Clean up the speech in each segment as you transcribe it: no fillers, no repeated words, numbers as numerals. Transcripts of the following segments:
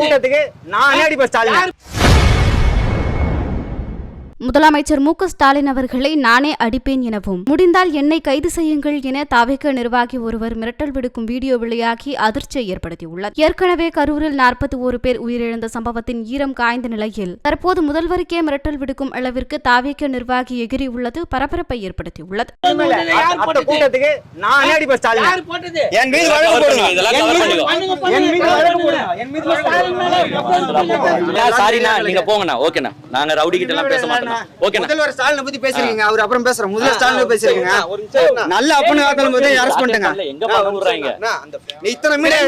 கூட்டத்துக்கு நான் அடிப்பேன் ஸ்டாலின். முதலமைச்சர் மு.க. ஸ்டாலின் அவர்களை நானே அடிப்பேன் எனவும், முடிந்தால் என்னை கைது செய்யுங்கள் என தவிக நிர்வாகி ஒருவர் மிரட்டல் விடுக்கும் வீடியோ வெளியாகி அதிர்ச்சியை ஏற்படுத்தியுள்ளது. ஏற்கனவே கரூரில் 41 பேர் உயிரிழந்த சம்பவத்தின் ஈரம் காய்ந்த நிலையில் தற்போது முதல்வருக்கே மிரட்டல் விடுக்கும் அளவிற்கு தவிக நிர்வாகி எகிரியுள்ளது பரபரப்பை ஏற்படுத்தியுள்ளது. கூட்டத்துக்கு நான் அடிப்பேன் ஸ்டாலின். என் மீது வழக்கு போடுங்க. நாங்க ரவுடி கிட்ட எல்லாம் பேச மாட்டோம். முதல்வர் ஸ்டாலினை பத்தி பேசுறீங்க, அவர் அப்புறம் பேசுறோம். முதல்வர் ஸ்டாலினை பேசுறீங்க. நல்ல அப்பனு காத்தலும் போது அரெஸ்ட் பண்ணிட்டங்க. எங்க பண்றாங்க? நீ இத்தனை மீடியா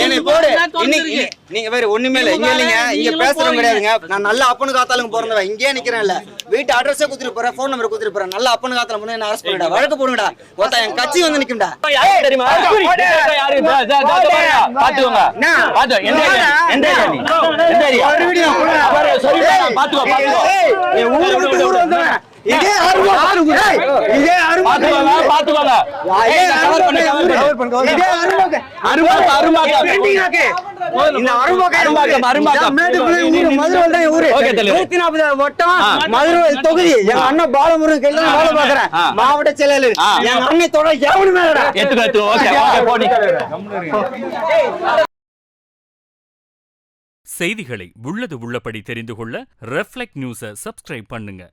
என்னை போடு. இன்னைக்கு நீங்க வேற ஒண்ணுமே இல்ல. இங்க இல்லங்க, இங்க பேசுறோம் கிடையாதுங்க. நான் நல்ல அப்பனு காத்தாலும் போறேன். இங்கே நிக்கிறேன் இல்ல. வீட்டு அட்ரஸே குடுத்துட்டு போறேன், ஃபோன் நம்பர் குடுத்துட்டு போறேன். நல்ல அப்பனு காத்தாலும் போது என்ன அரெஸ்ட் பண்ணிடா, வழக்கு போடுங்கடா. ஒருத்தன் என் கட்சி வந்து நிக்கும்டா. யாரு தெரியுமா? யாரு? பாத்துக்கோங்க. பாத்து எந்த ஏரியா? எந்த ஏரியா? ஒரு வீடியோ பாரு, சொல்லுடா. பாத்துக்கோ. ஊரு விட்டு ஊர் வந்தவன். இதே அருமா இதே அருமா பாத்துக்கோங்க. இதே அருமா இந்த அருமா மேட்டுக்குள்ள ஊரு மதுரை வந்தா ஊரு 140 வட்டம் மதுரை தொகுதி. எங்க அண்ணன் பாலமுருகன் கையில தான் வேலை பாக்குறேன். மாவட்ட செயலாளர் எங்க அண்ணன் தொட எவனுமே செய்திகளை உள்ளது உள்ளபடி தெரிந்து கொள்ள ரெஃப்ளெக்ட் நியூஸை சப்ஸ்கிரைப் பண்ணுங்க.